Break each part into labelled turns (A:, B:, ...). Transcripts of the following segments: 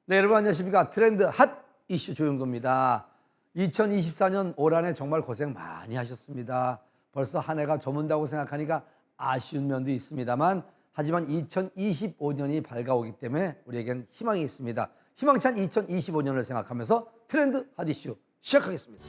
A: 네, 여러분 안녕하십니까. 트렌드 핫 이슈 조윤구입니다. 2024년 올 한 해 정말 고생 많이 하셨습니다. 벌써 한 해가 저문다고 생각하니까 아쉬운 면도 있습니다만, 하지만 2025년이 밝아오기 때문에 우리에겐 희망이 있습니다. 희망찬 2025년을 생각하면서 트렌드 핫 이슈 시작하겠습니다.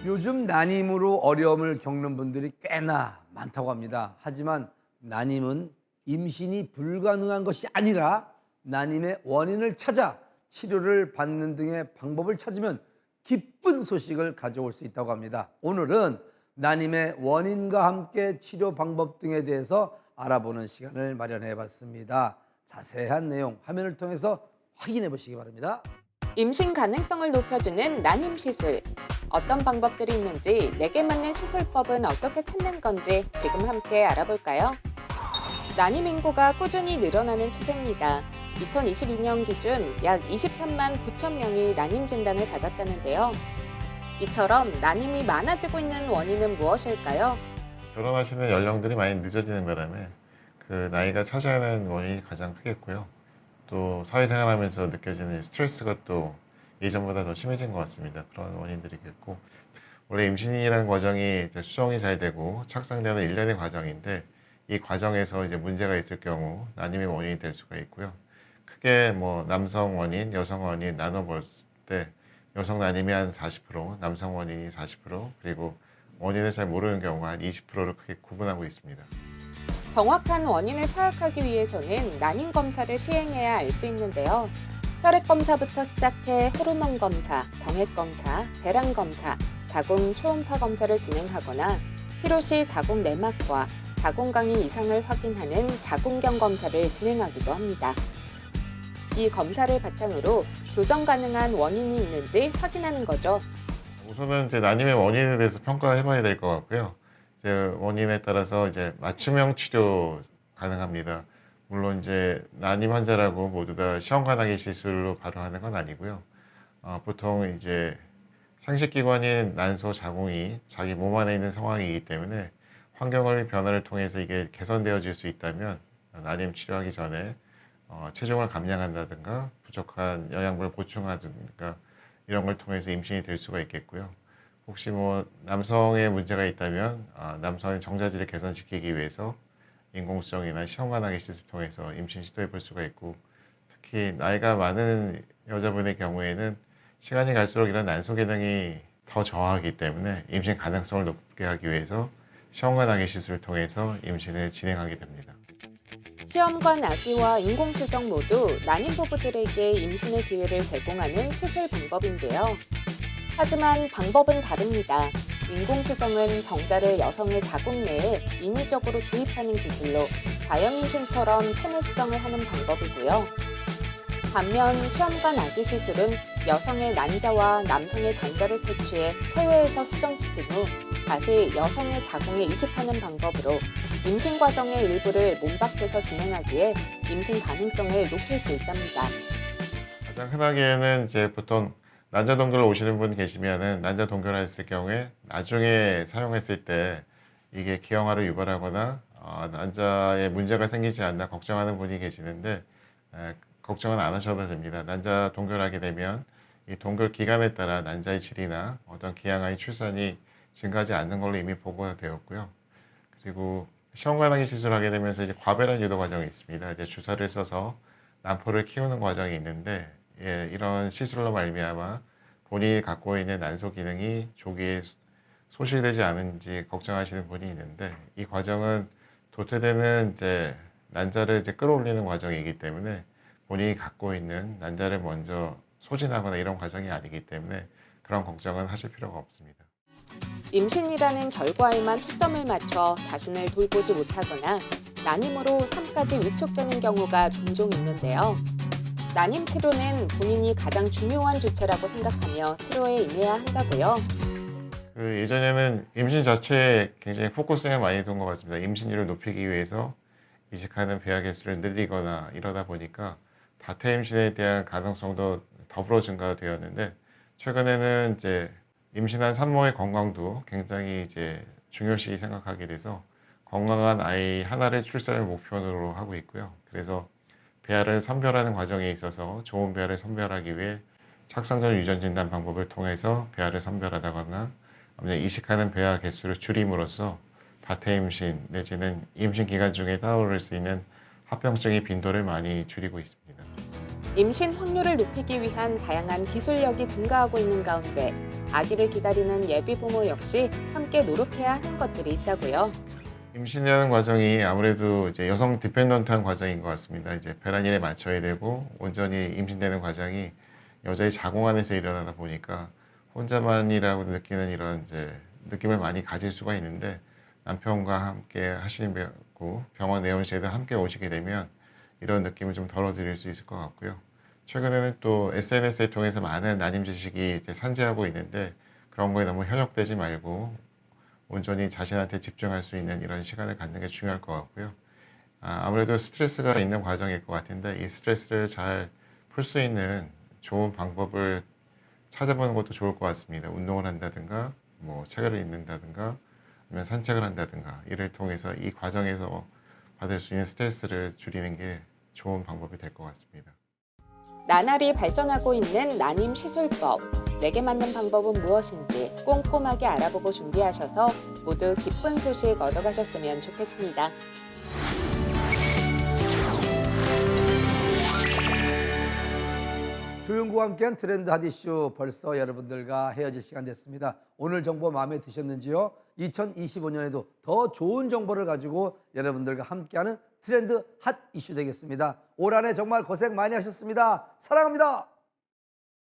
A: 요즘 난임으로 어려움을 겪는 분들이 꽤나 많다고 합니다. 하지만 난임은 임신이 불가능한 것이 아니라 난임의 원인을 찾아 치료를 받는 등의 방법을 찾으면 기쁜 소식을 가져올 수 있다고 합니다. 오늘은 난임의 원인과 함께 치료 방법 등에 대해서 알아보는 시간을 마련해 봤습니다. 자세한 내용 화면을 통해서 확인해 보시기 바랍니다.
B: 임신 가능성을 높여주는 난임 시술. 어떤 방법들이 있는지, 내게 맞는 시술법은 어떻게 찾는 건지 지금 함께 알아볼까요? 난임 인구가 꾸준히 늘어나는 추세입니다. 2022년 기준 약 23만 9천 명이 난임 진단을 받았다는데요. 이처럼 난임이 많아지고 있는 원인은 무엇일까요?
C: 결혼하시는 연령들이 많이 늦어지는 바람에 그 나이가 차지하는 원인이 가장 크겠고요. 또 사회생활하면서 느껴지는 스트레스가 또 예전보다 더 심해진 것 같습니다. 그런 원인들이겠고, 원래 임신이라는 과정이 이제 수정이 잘 되고 착상되는 일련의 과정인데, 이 과정에서 이제 문제가 있을 경우 난임의 원인이 될 수가 있고요. 크게 뭐 남성 원인, 여성 원인 나눠봤을 때 여성 난임이 한 40%, 남성 원인이 40%, 그리고 원인을 잘 모르는 경우가 한 20%를 크게 구분하고 있습니다.
B: 정확한 원인을 파악하기 위해서는 난임 검사를 시행해야 알 수 있는데요. 혈액 검사부터 시작해 호르몬 검사, 정액 검사, 배랑 검사, 자궁 초음파 검사를 진행하거나 필요시 자궁 내막과 자궁강의 이상을 확인하는 자궁경 검사를 진행하기도 합니다. 이 검사를 바탕으로 교정 가능한 원인이 있는지 확인하는 거죠.
C: 우선은 이제 난임의 원인에 대해서 평가해봐야 될 것 같고요. 이제 원인에 따라서 이제 맞춤형 치료 가능합니다. 물론 이제 난임 환자라고 모두 다 시험관하기 시술로 바로 하는 건 아니고요. 보통 이제 생식기관인 난소, 자궁이 자기 몸 안에 있는 상황이기 때문에 환경의 변화를 통해서 이게 개선되어질 수 있다면 난임 치료하기 전에 체중을 감량한다든가 부족한 영양분을 보충하든가 이런 걸 통해서 임신이 될 수가 있겠고요. 혹시 뭐 남성의 문제가 있다면 남성의 정자질을 개선시키기 위해서 인공수정이나 시험관하기 시술을 통해서 임신 시도해 볼 수가 있고, 특히 나이가 많은 여자분의 경우에는 시간이 갈수록 이런 난소 기능이 더 저하하기 때문에 임신 가능성을 높게 하기 위해서 시험관하기 시술을 통해서 임신을 진행하게 됩니다.
B: 시험관 아기와 인공수정 모두 난임 부부들에게 임신의 기회를 제공하는 시술 방법인데요. 하지만 방법은 다릅니다. 인공수정은 정자를 여성의 자궁 내에 인위적으로 주입하는 기술로 자연임신처럼 체내 수정을 하는 방법이고요. 반면 시험관 아기 시술은 여성의 난자와 남성의 정자를 채취해 체외에서 수정시킨 후 다시 여성의 자궁에 이식하는 방법으로 임신 과정의 일부를 몸 밖에서 진행하기에 임신 가능성을 높일 수 있답니다.
C: 가장 흔하게는 이제 보통 난자 동결 오시는 분 계시면은 난자 동결했을 경우에 나중에 사용했을 때 이게 기형아를 유발하거나 난자에 문제가 생기지 않나 걱정하는 분이 계시는데, 걱정은 안 하셔도 됩니다. 난자 동결하게 되면 이 동결 기간에 따라 난자의 질이나 어떤 기형아의 출산이 증가하지 않는 걸로 이미 보고가 되었고요. 그리고 시험관하기 시술하게 되면서 이제 과배란 유도 과정이 있습니다. 이제 주사를 써서 난포를 키우는 과정이 있는데, 이런 시술로 말미암아 본인이 갖고 있는 난소 기능이 조기에 소실되지 않은지 걱정하시는 분이 있는데, 이 과정은 도태되는 이제 난자를 이제 끌어올리는 과정이기 때문에 본인이 갖고 있는 난자를 먼저 소진하거나 이런 과정이 아니기 때문에 그런 걱정은 하실 필요가 없습니다.
B: 임신이라는 결과에만 초점을 맞춰 자신을 돌보지 못하거나 난임으로 삶까지 위축되는 경우가 종종 있는데요. 난임 치료는 본인이 가장 중요한 주체라고 생각하며 치료에 임해야 한다고요.
C: 그 예전에는 임신 자체에 굉장히 포커스를 많이 둔 것 같습니다. 임신율을 높이기 위해서 이식하는 배아 개수를 늘리거나 이러다 보니까 다태 임신에 대한 가능성도 더불어 증가되었는데, 최근에는 이제 임신한 산모의 건강도 굉장히 이제 중요시 생각하게 돼서 건강한 아이 하나를 출산을 목표로 하고 있고요. 그래서 배아를 선별하는 과정에 있어서 좋은 배아를 선별하기 위해 착상전 유전 진단 방법을 통해서 배아를 선별하다거나 아니면 이식하는 배아 개수를 줄임으로써 다태 임신 내지는 임신 기간 중에 따라올 수 있는 합병증의 빈도를 많이 줄이고 있습니다.
B: 임신 확률을 높이기 위한 다양한 기술력이 증가하고 있는 가운데 아기를 기다리는 예비 부모 역시 함께 노력해야 하는 것들이 있다고요.
C: 임신이라는 과정이 아무래도 이제 여성 디펜던트한 과정인 것 같습니다. 이제 배란일에 맞춰야 되고 온전히 임신되는 과정이 여자의 자궁 안에서 일어나다 보니까 혼자만이라고 느끼는 이런 이제 느낌을 많이 가질 수가 있는데 남편과 함께 하시는 거고 병원 내원실에도 함께 오시게 되면 이런 느낌을 좀 덜어드릴 수 있을 것 같고요. 최근에는 또 SNS를 통해서 많은 난임 지식이 이제 산재하고 있는데 그런 거에 너무 현혹되지 말고 온전히 자신한테 집중할 수 있는 이런 시간을 갖는 게 중요할 것 같고요. 아무래도 스트레스가 있는 과정일 것 같은데 이 스트레스를 잘 풀 수 있는 좋은 방법을 찾아보는 것도 좋을 것 같습니다. 운동을 한다든가 뭐 책을 읽는다든가 아니면 산책을 한다든가 이를 통해서 이 과정에서 받을 수 있는 스트레스를 줄이는 게 좋은 방법이 될 것 같습니다.
B: 나날이 발전하고 있는 난임 시술법. 내게 맞는 방법은 무엇인지 꼼꼼하게 알아보고 준비하셔서 모두 기쁜 소식 얻어가셨으면 좋겠습니다.
A: 조용구와 함께한 트렌드 핫이슈 벌써 여러분들과 헤어질 시간 됐습니다. 오늘 정보 마음에 드셨는지요? 2025년에도 더 좋은 정보를 가지고 여러분들과 함께하는 트렌드 핫 이슈 되겠습니다. 올 한 해 정말 고생 많이 하셨습니다. 사랑합니다.